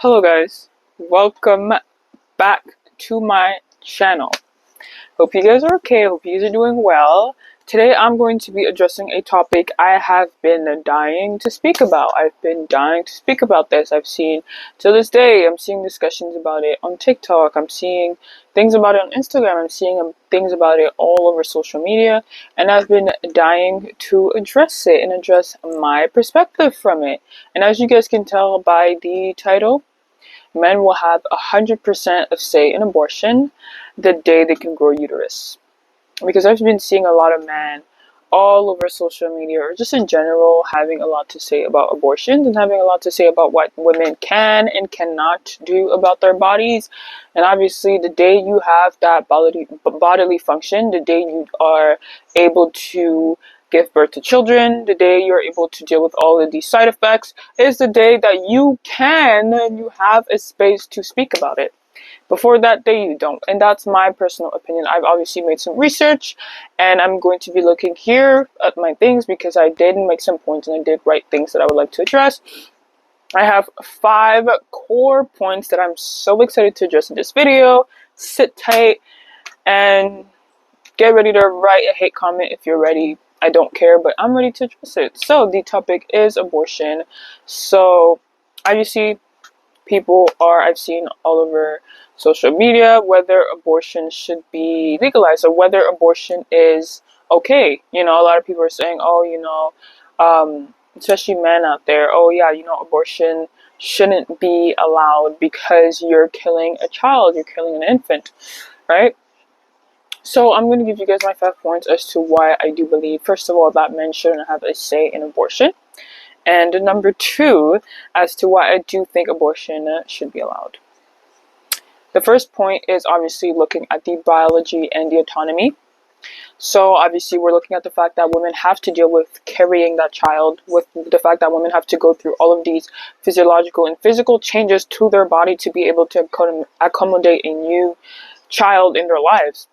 Hello guys, welcome back to my channel. Hope you guys are okay, hope you guys are doing well. Today I'm going to be addressing a topic I have been dying to speak about. I've been dying to speak about this. I've seen, to this day, I'm seeing discussions about it on TikTok, I'm seeing things about it on Instagram, I'm seeing things about it all over social media, and I've been dying to address it and address my perspective from it. And as you guys can tell by the title, men will have 100% of say in abortion the day they can grow uterus. Because I've been seeing a lot of men all over social media, or just in general, having a lot to say about abortion and having a lot to say about what women can and cannot do about their bodies. And obviously, the day you have that bodily function, the day you are able to give birth to children, the day you're able to deal with all of these side effects, is the day that you can and you have a space to speak about it. Before that day, you don't. And that's my personal opinion. I've obviously made some research, and I'm going to be looking here at my things because I did make some points and I did write things that I would like to address. I have 5 core points that I'm so excited to address in this video. Sit tight and get ready to write a hate comment if you're ready. I don't care, but I'm ready to address it. So the topic is abortion. So obviously I've seen all over social media whether abortion should be legalized or whether abortion is okay. A lot of people are saying, especially men out there, abortion shouldn't be allowed because you're killing a child, you're killing an infant, right? So I'm going to give you guys my 5 points as to why I do believe, first of all, that men shouldn't have a say in abortion. And number 2, as to why I do think abortion should be allowed. The first point is obviously looking at the biology and the autonomy. So obviously we're looking at the fact that women have to deal with carrying that child, with the fact that women have to go through all of these physiological and physical changes to their body to be able to accommodate a new child in their lives.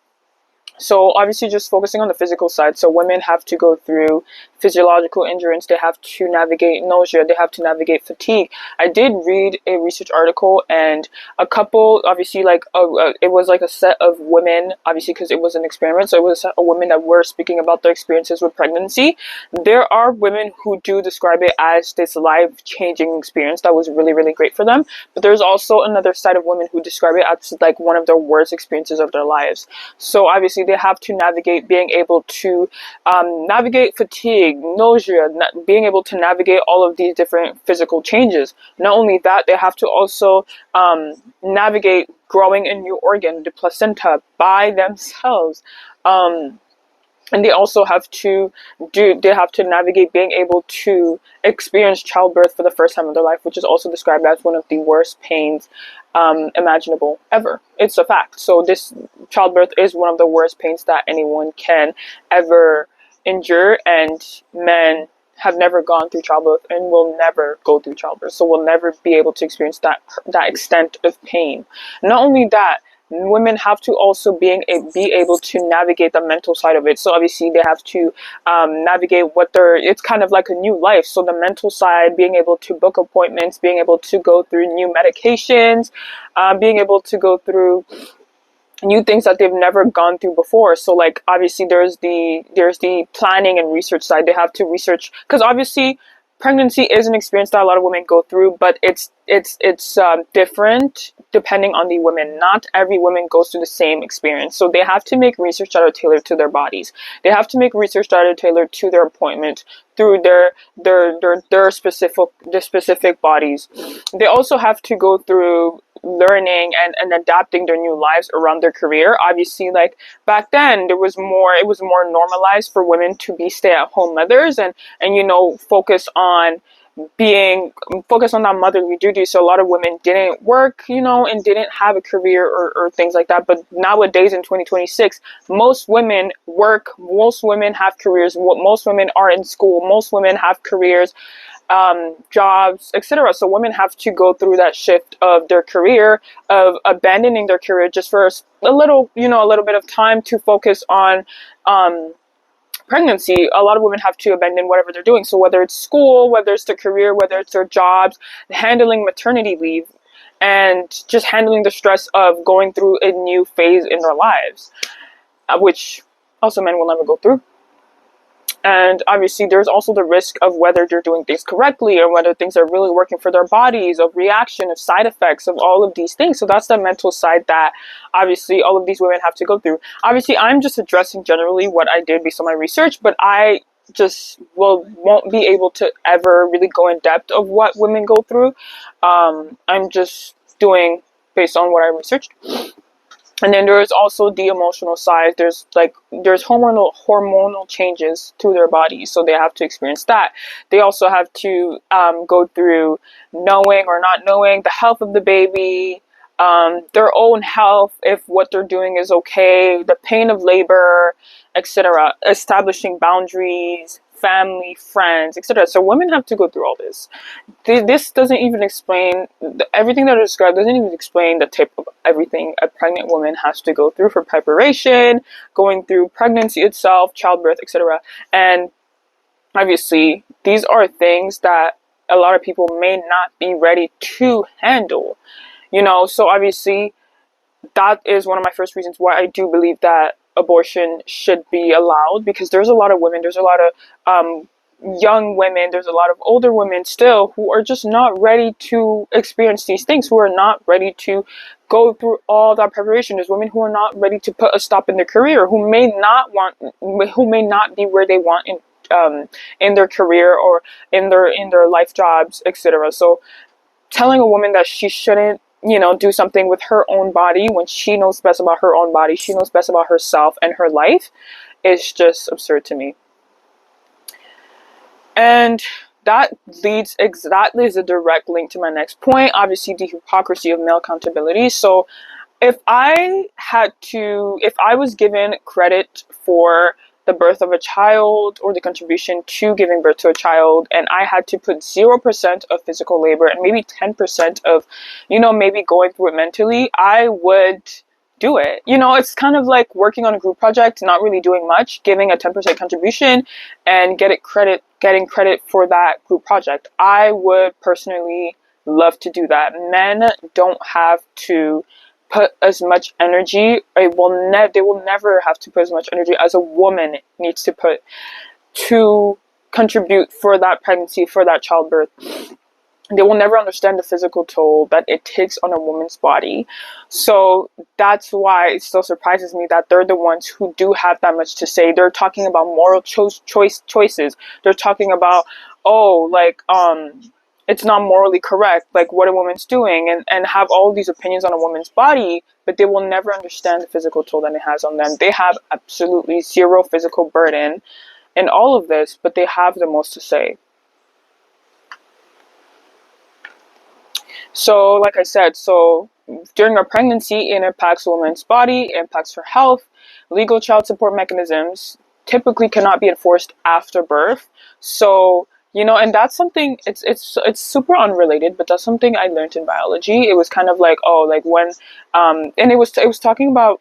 So obviously just focusing on the physical side. So women have to go through physiological endurance. They have to navigate nausea. They have to navigate fatigue. I did read a research article, and a couple, obviously, it was like a set of women, obviously because it was an experiment. So it was a women that were speaking about their experiences with pregnancy. There are women who do describe it as this life-changing experience that was really, really great for them. But there's also another side of women who describe it as like one of their worst experiences of their lives. So obviously they have to navigate being able to navigate fatigue, nausea, being able to navigate all of these different physical changes. Not only that, they have to also navigate growing a new organ, the placenta, by themselves. And they also have to navigate being able to experience childbirth for the first time in their life, which is also described as one of the worst pains imaginable ever. It's a fact. So this childbirth is one of the worst pains that anyone can ever endure, and men have never gone through childbirth and will never go through childbirth, so will never be able to experience that extent of pain. Not only that, women have to also be able to navigate the mental side of it. So obviously they have to navigate it's kind of like a new life. So the mental side, being able to book appointments, being able to go through new medications, being able to go through new things that they've never gone through before. So like obviously there's the planning and research side. They have to research, because obviously pregnancy is an experience that a lot of women go through, but it's different depending on the women. Not every woman goes through the same experience. So they have to make research that are tailored to their bodies. They have to make research that are tailored to their appointment through their specific bodies. They also have to go through learning and adapting their new lives around their career. Obviously, like back then it was more normalized for women to be stay-at-home mothers and focus on that motherly duty. So a lot of women didn't work, and didn't have a career or things like that. But nowadays in 2026, most women work, most women have careers, most women are in school, most women have careers, jobs, etc. So women have to go through that shift of their career, of abandoning their career just for a little bit of time to focus on pregnancy. A lot of women have to abandon whatever they're doing. So whether it's school, whether it's their career, whether it's their jobs, handling maternity leave, and just handling the stress of going through a new phase in their lives, which also men will never go through. And obviously there's also the risk of whether they're doing things correctly or whether things are really working for their bodies, of reaction, of side effects, of all of these things. So that's the mental side that obviously all of these women have to go through. Obviously I'm just addressing generally what I did based on my research, but I just won't be able to ever really go in depth of what women go through. I'm just doing based on what I researched. And then there is also the emotional side. There's hormonal changes to their bodies, so they have to experience that. They also have to go through knowing or not knowing the health of the baby, their own health, if what they're doing is okay, the pain of labor, etc. Establishing boundaries, family, friends, etc. So women have to go through all this. This doesn't even explain everything that I described. Doesn't even explain the tip of everything a pregnant woman has to go through for preparation, going through pregnancy itself, childbirth, etc. And obviously, these are things that a lot of people may not be ready to handle. So obviously, that is one of my first reasons why I do believe that abortion should be allowed, because there's a lot of women, there's a lot of young women, there's a lot of older women still who are just not ready to experience these things, who are not ready to go through all that preparation. There's women who are not ready to put a stop in their career, who may not be where they want in their career or in their life jobs, etc. So telling a woman that she shouldn't do something with her own body when she knows best about her own body, she knows best about herself and her life, is just absurd to me. And that is a direct link to my next point, obviously the hypocrisy of male accountability. So if I was given credit for the birth of a child or the contribution to giving birth to a child, and I had to put 0% of physical labor and maybe 10% of, maybe going through it mentally, I would do it. It's kind of like working on a group project, not really doing much, giving a 10% contribution and getting credit for that group project. I would personally love to do that. Men don't have to put as much energy. They will never have to put as much energy as a woman needs to put to contribute for that pregnancy, for that childbirth. They will never understand the physical toll that it takes on a woman's body. So that's why it still surprises me that they're the ones who do have that much to say. They're talking about moral choices. They're talking about, it's not morally correct, like what a woman's doing, and have all these opinions on a woman's body, but they will never understand the physical toll that it has on them. They have absolutely zero physical burden in all of this, but they have the most to say. So, like I said, during a pregnancy, it impacts a woman's body, it impacts her health. Legal child support mechanisms typically cannot be enforced after birth. So, and that's something, it's super unrelated, but that's something I learned in biology. It was kind of like, when, and it was talking about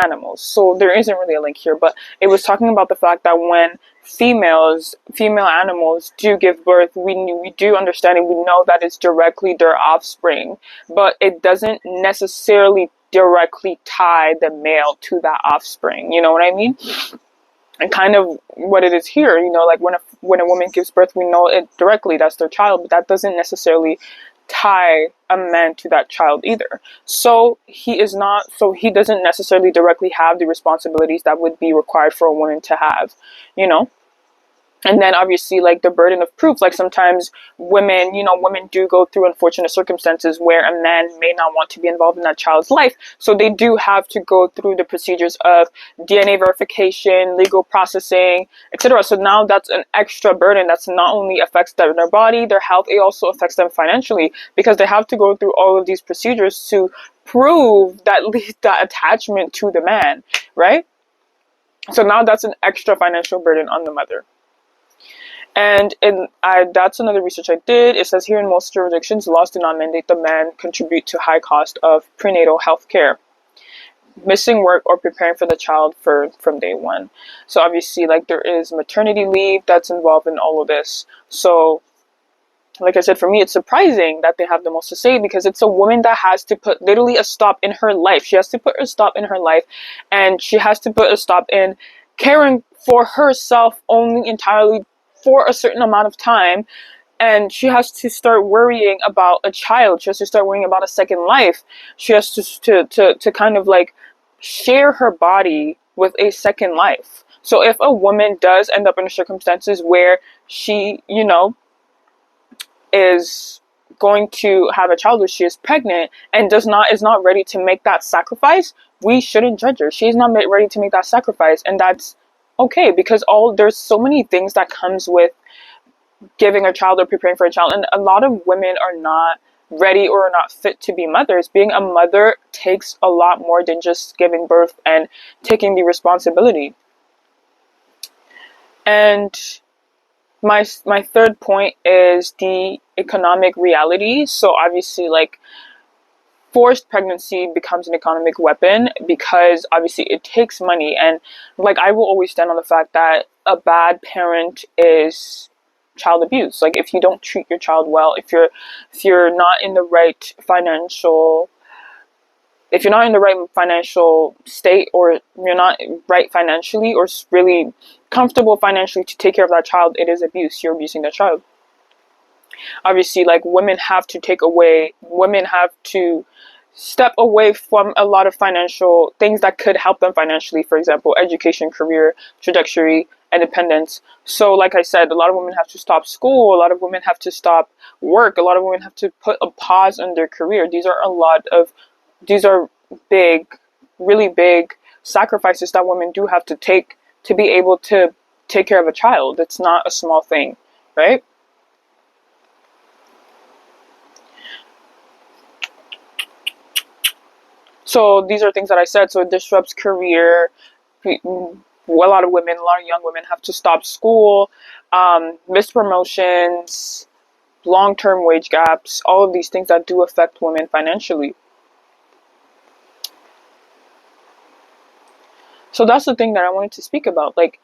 animals. So there isn't really a link here, but it was talking about the fact that when female animals do give birth, we do understand and we know that it's directly their offspring, but it doesn't necessarily directly tie the male to that offspring. You know what I mean? And kind of what it is here, like when a woman gives birth, we know it directly, that's their child, but that doesn't necessarily tie a man to that child either. So he doesn't necessarily directly have the responsibilities that would be required for a woman to have, And then obviously, like, the burden of proof, like sometimes women do go through unfortunate circumstances where a man may not want to be involved in that child's life. So they do have to go through the procedures of DNA verification, legal processing, etc. So now that's an extra burden that's not only affects their body, their health, it also affects them financially, because they have to go through all of these procedures to prove that attachment to the man, right? So now that's an extra financial burden on the mother. And that's another research I did. It says here, in most jurisdictions, laws do not mandate the man contribute to high cost of prenatal health care, missing work, or preparing for the child from day one. So obviously, like, there is maternity leave that's involved in all of this. So like I said, for me, it's surprising that they have the most to say, because it's a woman that has to put literally a stop in her life. She has to put a stop in her life, and she has to put a stop in caring for herself only entirely for a certain amount of time. And she has to start worrying about a child. She has to start worrying about a second life. She has to kind of like share her body with a second life. So if a woman does end up in circumstances where she, is going to have a child, or she is pregnant and is not ready to make that sacrifice, we shouldn't judge her. She's not ready to make that sacrifice, and that's okay, because there's so many things that comes with giving a child or preparing for a child, and a lot of women are not ready or are not fit to be mothers. Being a mother takes a lot more than just giving birth and taking the responsibility. And my third point is the economic reality. So obviously, like, forced pregnancy becomes an economic weapon, because obviously it takes money. And like, I will always stand on the fact that a bad parent is child abuse. Like, if you don't treat your child well, if you're not in the right financial state, or you're not right financially, or really comfortable financially to take care of that child, it is abuse. You're abusing that child. Obviously, like, women have to step away from a lot of financial things that could help them financially. For example, education, career trajectory, independence. So like I said, a lot of women have to stop school, a lot of women have to stop work, a lot of women have to put a pause on their career. These are big, really big sacrifices that women do have to take to be able to take care of a child. It's not a small thing, right? So these are things that I said. So it disrupts career. A lot of young women have to stop school, missed promotions, long-term wage gaps, all of these things that do affect women financially. So that's the thing that I wanted to speak about. Like,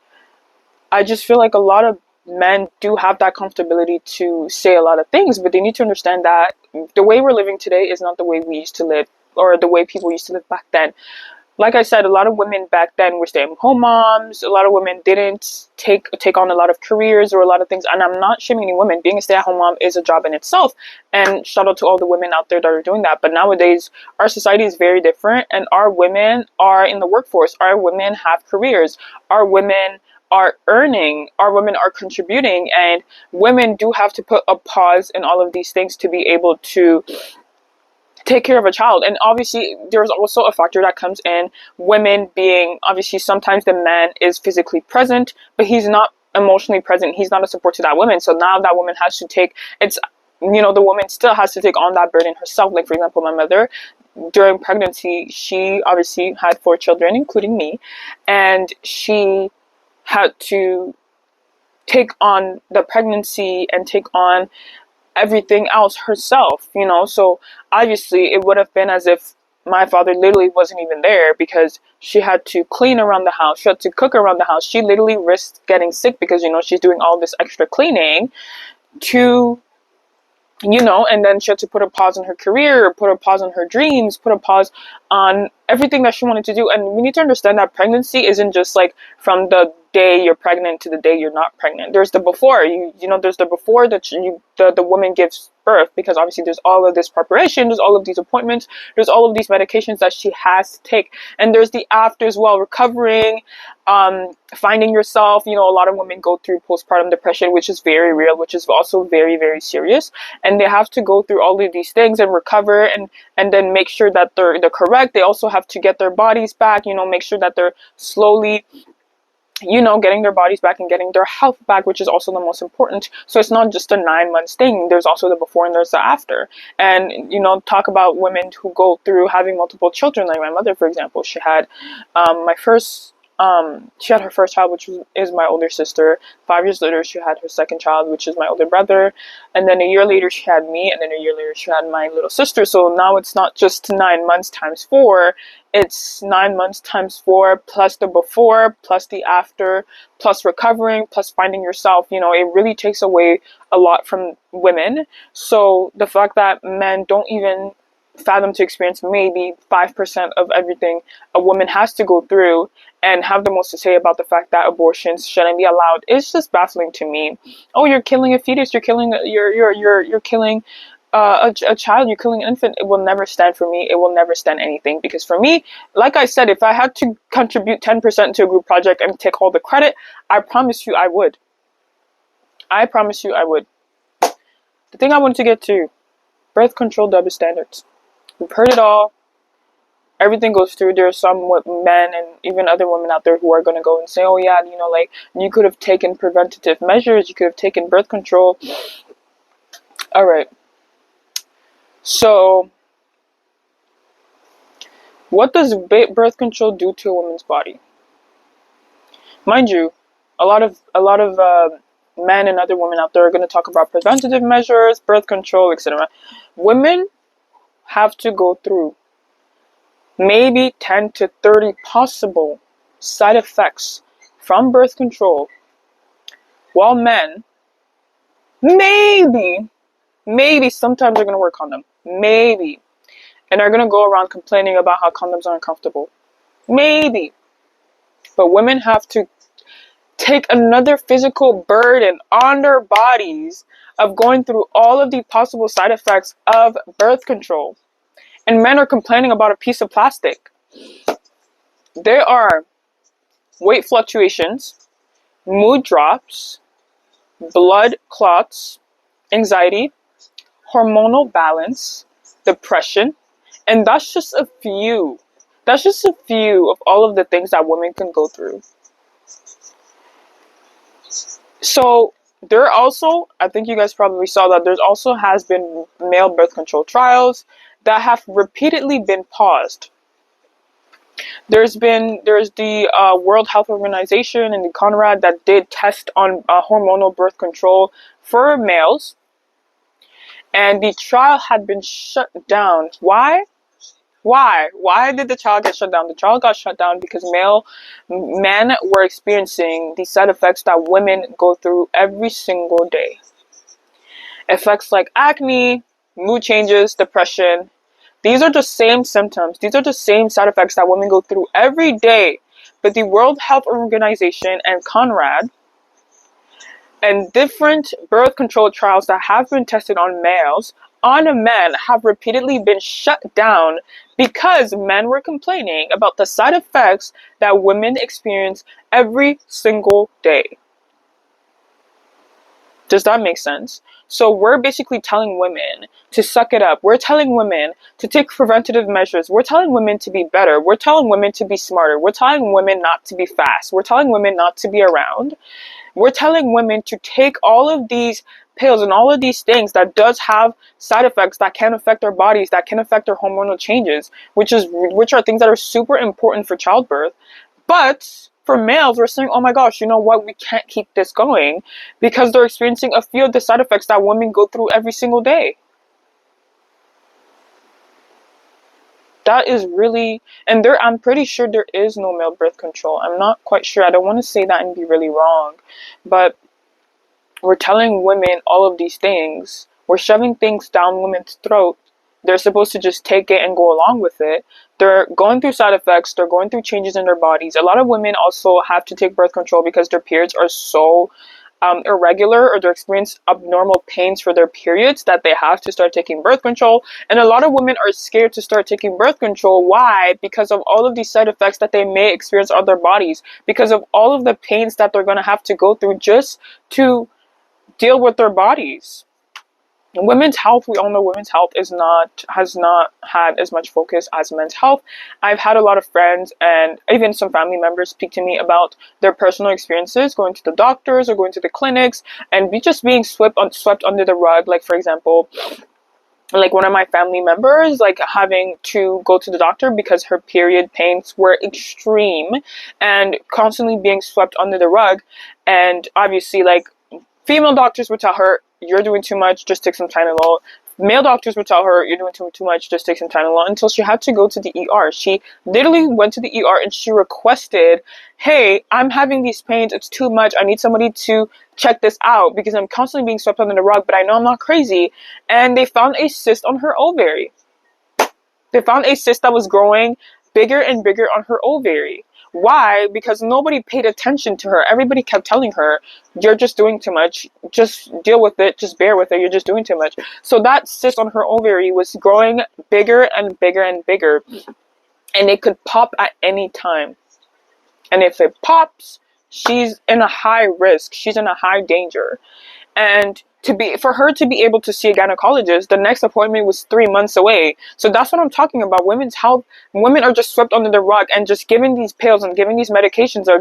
I just feel like a lot of men do have that comfortability to say a lot of things, but they need to understand that the way we're living today is not the way we used to live, or the way people used to live back then. Like I said, a lot of women back then were stay-at-home moms. A lot of women didn't take on a lot of careers or a lot of things. And I'm not shaming any women. Being a stay-at-home mom is a job in itself. And shout out to all the women out there that are doing that. But nowadays, our society is very different. And our women are in the workforce. Our women have careers. Our women are earning. Our women are contributing. And women do have to put a pause in all of these things to be able to take care of a child. And obviously there's also a factor that comes in, women being, obviously sometimes the man is physically present, but he's not emotionally present. He's not a support to that woman. So now that woman has to the woman still has to take on that burden herself. Like, for example, my mother, during pregnancy, she obviously had 4 children, including me, and she had to take on the pregnancy and take on everything else herself, so obviously it would have been as if my father literally wasn't even there, because she had to clean around the house, she had to cook around the house, she literally risked getting sick because she's doing all this extra cleaning to and then she had to put a pause on her career, put a pause on her dreams, put a pause on everything that she wanted to do. And we need to understand that pregnancy isn't just like from the day you're pregnant to the day you're not pregnant. There's the before. There's the before that the woman gives birth, because obviously there's all of this preparation, there's all of these appointments, there's all of these medications that she has to take, and there's the after as well, recovering, finding yourself. A lot of women go through postpartum depression, which is very real, which is also very, very serious, and they have to go through all of these things and recover, and then make sure that they're correct. They also have to get their bodies back, make sure that they're slowly getting their bodies back and getting their health back, which is also the most important. So it's not just a 9 months thing. There's also the before and there's the after. And, talk about women who go through having multiple children. Like my mother, for example, she had she had her first child, which is my older sister. 5 years later, she had her second child, which is my older brother. And then a year later, she had me. And then a year later, she had my little sister. So now it's not just 9 months times 4. it's 9 months times 4 plus the before plus the after plus recovering plus finding yourself. You know, it really takes away a lot from women. So the fact that men don't even fathom to experience maybe 5% of everything a woman has to go through and have the most to say about the fact that abortions shouldn't be allowed, it's just baffling to me. Oh, you're killing a fetus, you're killing you're killing a child, you're killing an infant. It will never stand for me. It will never stand anything, because for me, like I said, if I had to contribute 10% to a group project and take all the credit, I promise you I would. I promise you I would. The thing I wanted to get to, birth control double standards. We've heard it all. Everything goes through. There are some men and even other women out there who are going to go and say, oh yeah, you know, like, you could have taken preventative measures, you could have taken birth control. All right. So, what does birth control do to a woman's body? Mind you, a lot of men and other women out there are going to talk about preventative measures, birth control, etc. Women have to go through maybe 10 to 30 possible side effects from birth control, while men maybe sometimes are going to wear condom, maybe, and are going to go around complaining about how condoms are uncomfortable, maybe. But women have to take another physical burden on their bodies of going through all of the possible side effects of birth control. And men are complaining about a piece of plastic. There are weight fluctuations, mood drops, blood clots, anxiety, hormonal balance, depression, and that's just a few. That's just a few of all of the things that women can go through. So there also, I think you guys probably saw that there's also has been male birth control trials that have repeatedly been paused. There's the World Health Organization and the Conrad that did test on hormonal birth control for males, and the trial had been shut down. Why? Why did the trial get shut down? The trial got shut down because men were experiencing the side effects that women go through every single day. Effects like acne, mood changes, depression. These are the same symptoms. These are the same side effects that women go through every day. But the World Health Organization and Conrad and different birth control trials that have been tested on males, on men, have repeatedly been shut down because men were complaining about the side effects that women experience every single day. Does that make sense? So we're basically telling women to suck it up. We're telling women to take preventative measures. We're telling women to be better. We're telling women to be smarter. We're telling women not to be fast. We're telling women not to be around. We're telling women to take all of these pills and all of these things that does have side effects that can affect their bodies, that can affect their hormonal changes, which are things that are super important for childbirth. But for males, we're saying, oh my gosh, you know what? We can't keep this going because they're experiencing a few of the side effects that women go through every single day. That is really, and I'm pretty sure there is no male birth control. I'm not quite sure. I don't want to say that and be really wrong, but we're telling women all of these things. We're shoving things down women's throat. They're supposed to just take it and go along with it. They're going through side effects. They're going through changes in their bodies. A lot of women also have to take birth control because their periods are so irregular, or they experience abnormal pains for their periods, that they have to start taking birth control. And a lot of women are scared to start taking birth control. Why? Because of all of these side effects that they may experience on their bodies, because of all of the pains that they're going to have to go through just to deal with their bodies. Women's health, we all know women's health has not had as much focus as men's health. I've had a lot of friends and even some family members speak to me about their personal experiences going to the doctors or going to the clinics and just being swept under the rug. Like, for example, like one of my family members, like having to go to the doctor because her period pains were extreme and constantly being swept under the rug. And obviously, like, female doctors would tell her, you're doing too much, just take some Tylenol. Male doctors would tell her, you're doing too much, just take some Tylenol, until she had to go to the ER. She literally went to the ER and she requested, hey, I'm having these pains, it's too much, I need somebody to check this out because I'm constantly being swept under the rug, but I know I'm not crazy. And they found a cyst on her ovary. They found a cyst that was growing bigger and bigger on her ovary. Why? Because nobody paid attention to her. Everybody kept telling her, you're just doing too much. Just deal with it. Just bear with it. You're just doing too much. So that cyst on her ovary was growing bigger and bigger and bigger. And it could pop at any time. And if it pops, she's in a high risk. She's in a high danger. And for her to be able to see a gynecologist, the next appointment was 3 months away. So that's what I'm talking about. Women's health, women are just swept under the rug and just given these pills and giving these medications are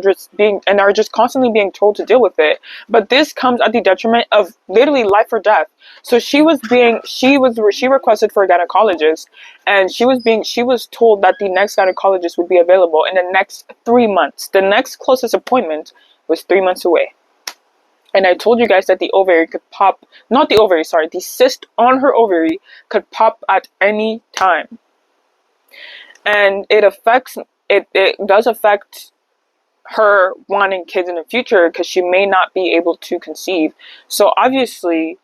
just constantly being told to deal with it. But this comes at the detriment of literally life or death. So she requested for a gynecologist, and she was told that the next gynecologist would be available in the next 3 months. The next closest appointment was 3 months away. And I told you guys that the ovary could pop, not the ovary, sorry, the cyst on her ovary could pop at any time. And it does affect her wanting kids in the future because she may not be able to conceive. So obviously,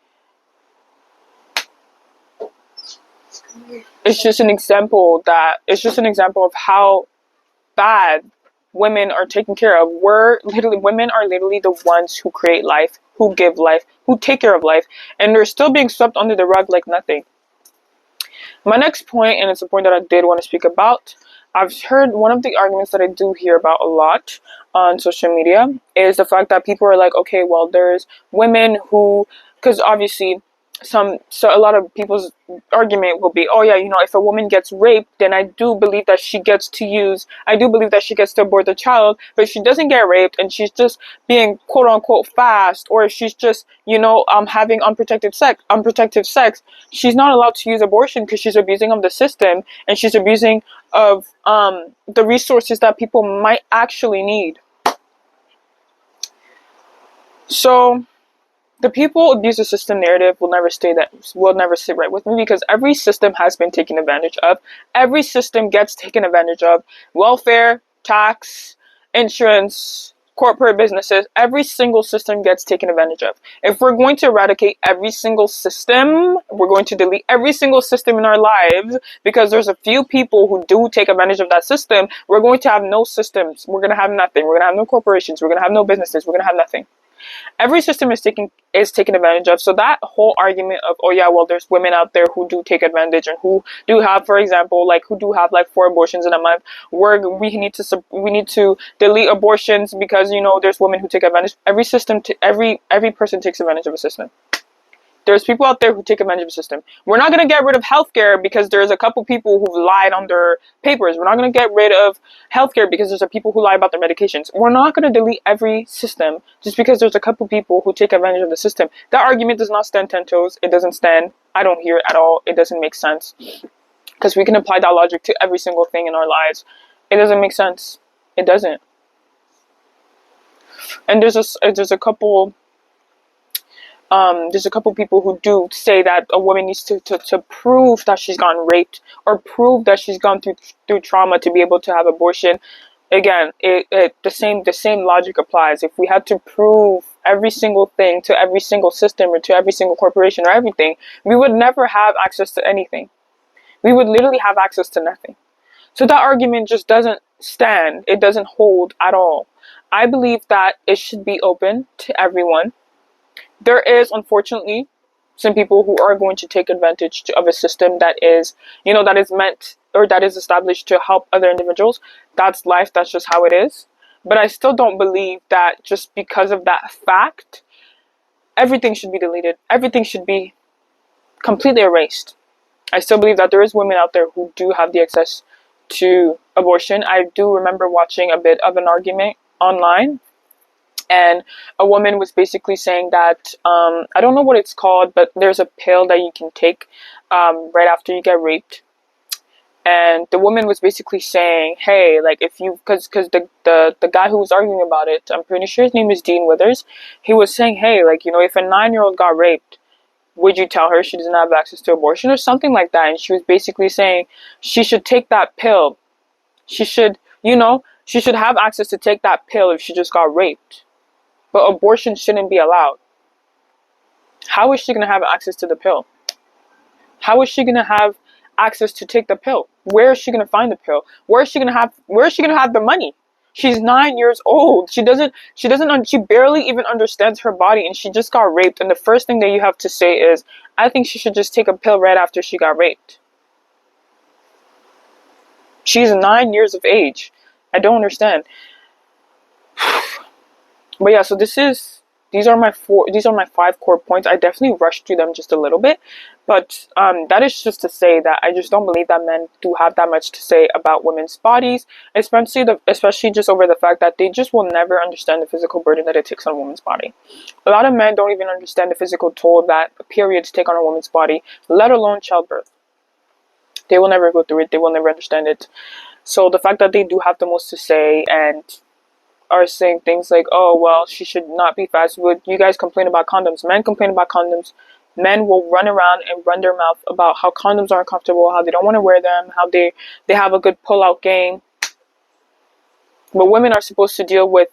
it's just an example of how bad women are taken care of. Women are literally the ones who create life, who give life, who take care of life, and they're still being swept under the rug like nothing. My next point, and it's a point that I did want to speak about, I've heard one of the arguments that I do hear about a lot on social media is the fact that people are like, okay, well, there's women who, because obviously so a lot of people's argument will be, oh yeah, if a woman gets raped, then I do believe that she gets to abort the child. But if she doesn't get raped and she's just being quote unquote fast, or if she's just having unprotected sex, she's not allowed to use abortion because she's abusing of the system, and she's abusing of the resources that people might actually need. So the people abuse the system narrative will never sit right with me, because every system has been taken advantage of. Every system gets taken advantage of. Welfare, tax, insurance, corporate businesses, every single system gets taken advantage of. If we're going to eradicate every single system, we're going to delete every single system in our lives because there's a few people who do take advantage of that system, we're going to have no systems. We're going to have nothing. We're going to have no corporations. We're going to have no businesses. We're going to have nothing. Every system is taken advantage of. So that whole argument of, oh yeah, well, there's women out there who do take advantage and who do have, for example, who do have 4 abortions in a month, we need to delete abortions because there's women who take advantage. Every person takes advantage of a system. There's people out there who take advantage of the system. We're not going to get rid of healthcare because there's a couple people who've lied on their papers. We're not going to get rid of healthcare because there's a people who lie about their medications. We're not going to delete every system just because there's a couple people who take advantage of the system. That argument does not stand 10 toes. It doesn't stand. I don't hear it at all. It doesn't make sense. Because we can apply that logic to every single thing in our lives. It doesn't make sense. It doesn't. And there's a couple people who do say that a woman needs to prove that she's gotten raped or prove that she's gone through trauma to be able to have abortion. Again, the same logic applies. If we had to prove every single thing to every single system or to every single corporation or everything, we would never have access to anything. We would literally have access to nothing. So that argument just doesn't stand. It doesn't hold at all. I believe that it should be open to everyone. There is, unfortunately, some people who are going to take advantage of a system that is meant or that is established to help other individuals. That's life. That's just how it is. But I still don't believe that just because of that fact, everything should be deleted. Everything should be completely erased. I still believe that there is women out there who do have the access to abortion. I do remember watching a bit of an argument online, and a woman was basically saying that, I don't know what it's called, but there's a pill that you can take right after you get raped. And the woman was basically saying, hey, because the guy who was arguing about it, I'm pretty sure his name is Dean Withers, he was saying, hey, if a 9-year-old got raped, would you tell her she doesn't have access to abortion or something like that? And she was basically saying she should take that pill. She should, she should have access to take that pill if she just got raped. But abortion shouldn't be allowed. How is she going to have access to the pill? How is she going to have access to take the pill? Where is she going to find the pill? Where is she going to have the money? She's 9 years old. She barely even understands her body, and she just got raped. And the first thing that you have to say is, I think she should just take a pill right after she got raped. She's 9 years of age. I don't understand. But yeah, so these are my 5 core points. I definitely rushed through them just a little bit, but that is just to say that I just don't believe that men do have that much to say about women's bodies, especially just over the fact that they just will never understand the physical burden that it takes on a woman's body. A lot of men don't even understand the physical toll that periods take on a woman's body, let alone childbirth. They will never go through it. They will never understand it. So the fact that they do have the most to say and are saying things like, oh, well, she should not be fast. Would you guys complain about condoms? Men complain about condoms. Men will run around and run their mouth about how condoms aren't comfortable, how they don't want to wear them, how they have a good pull-out game. But women are supposed to deal with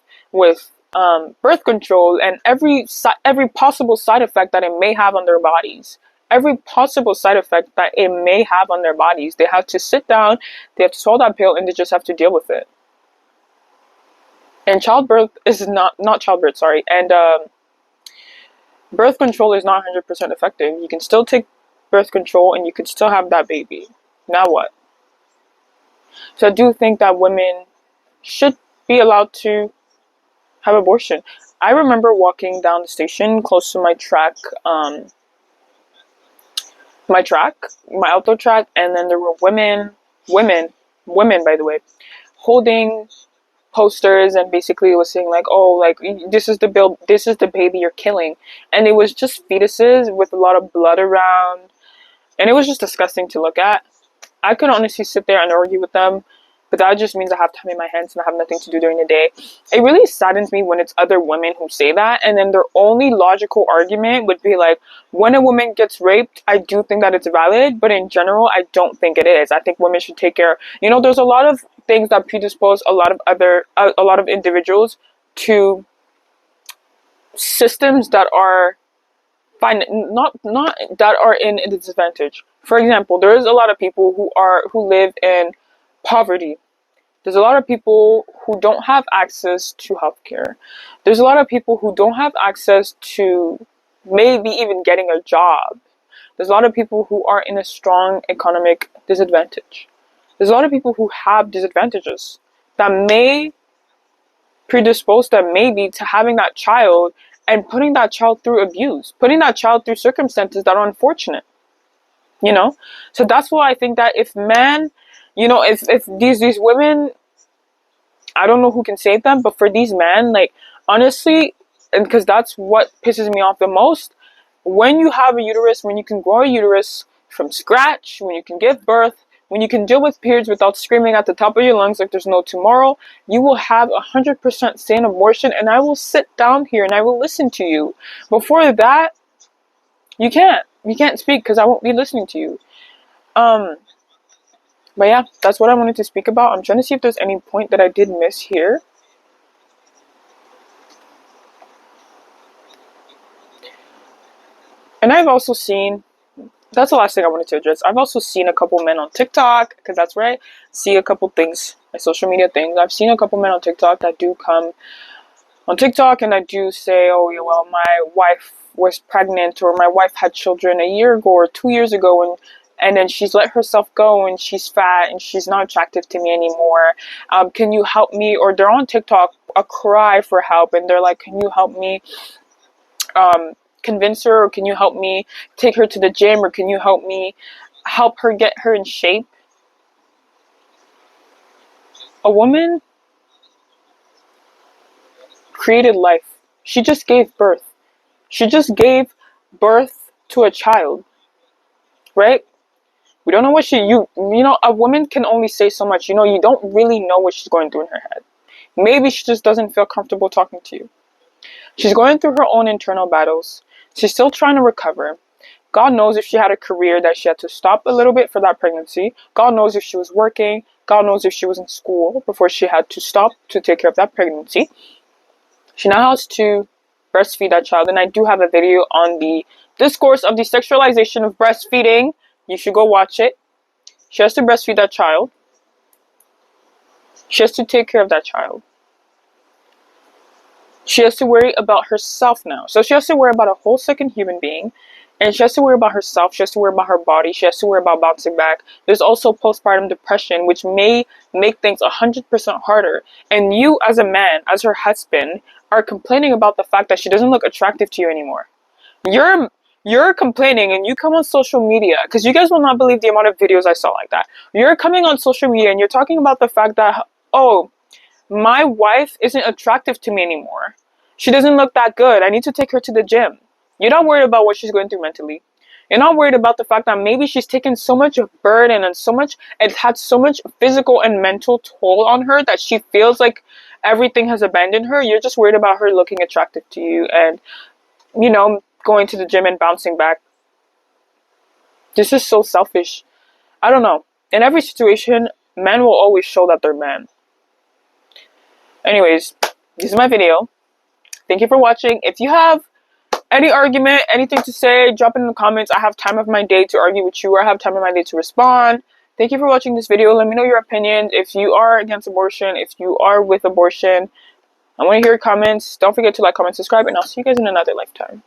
birth control and every possible side effect that it may have on their bodies. Every possible side effect that it may have on their bodies. They have to sit down, they have to swallow that pill, and they just have to deal with it. And childbirth is not childbirth, sorry. And birth control is not 100% effective. You can still take birth control and you can still have that baby. Now what? So I do think that women should be allowed to have abortion. I remember walking down the station close to my outdoor track, and then there were women, by the way, holding posters, and basically it was saying like, oh, like, this is the baby you're killing, and it was just fetuses with a lot of blood around, and it was just disgusting to look at. I could honestly sit there and argue with them, but that just means I have time in my hands and I have nothing to do during the day. It really saddens me when it's other women who say that, and then their only logical argument would be like, when a woman gets raped, I do think that it's valid, but in general, I don't think it is. I think women should take care. There's a lot of things that predispose a lot of individuals to systems that are fine, not that are in a disadvantage. For example, there is a lot of people who live in poverty. There's a lot of people who don't have access to healthcare. There's a lot of people who don't have access to maybe even getting a job. There's a lot of people who are in a strong economic disadvantage. There's a lot of people who have disadvantages that may predispose them maybe to having that child and putting that child through abuse, putting that child through circumstances that are unfortunate. So that's why I think that if men, if these women, I don't know who can save them, but for these men, like, honestly, and because that's what pisses me off the most, when you have a uterus, when you can grow a uterus from scratch, when you can give birth, when you can deal with periods without screaming at the top of your lungs like there's no tomorrow, you will have 100% say in abortion, and I will sit down here and I will listen to you. Before that, you can't speak because I won't be listening to you. But yeah, that's what I wanted to speak about. I'm trying to see if there's any point that I did miss here. And I've also seen, that's the last thing I wanted to address. I've also seen a couple men on TikTok, because that's where I see a couple things, my social media things. I've seen a couple men on TikTok that do come on TikTok and I do say, oh, yeah, well, my wife was pregnant, or my wife had children a year ago or 2 years ago, and then she's let herself go and she's fat and she's not attractive to me anymore. Can you help me? Or they're on TikTok, a cry for help, and they're like, can you help me convince her, or can you help me take her to the gym, or can you help me help her get her in shape? A woman created life. She just gave birth. She just gave birth to a child, right? We don't know what a woman can only say so much. You don't really know what she's going through in her head. Maybe she just doesn't feel comfortable talking to you. She's going through her own internal battles. She's still trying to recover. God knows if she had a career that she had to stop a little bit for that pregnancy. God knows if she was working. God knows if she was in school before she had to stop to take care of that pregnancy. She now has to breastfeed that child. And I do have a video on the discourse of the sexualization of breastfeeding. You should go watch it. She has to breastfeed that child. She has to take care of that child. She has to worry about herself now. So she has to worry about a whole second human being. And she has to worry about herself. She has to worry about her body. She has to worry about bouncing back. There's also postpartum depression, which may make things 100% harder. And you, as a man, as her husband, are complaining about the fact that she doesn't look attractive to you anymore. You're complaining, and you come on social media, because you guys will not believe the amount of videos I saw like that. You're coming on social media and you're talking about the fact that, oh, my wife isn't attractive to me anymore. She doesn't look that good. I need to take her to the gym. You're not worried about what she's going through mentally. You're not worried about the fact that maybe she's taken so much burden and it had so much physical and mental toll on her that she feels like everything has abandoned her. You're just worried about her looking attractive to you and, going to the gym and bouncing back. This is so selfish. I don't know. In every situation, men will always show that they're men. Anyways, this is my video. Thank you for watching. If you have any argument, anything to say, drop it in the comments. I have time of my day to argue with you, or I have time of my day to respond. Thank you for watching this video. Let me know your opinions. If you are against abortion, if you are with abortion, I want to hear your comments. Don't forget to like, comment, subscribe, and I'll see you guys in another lifetime.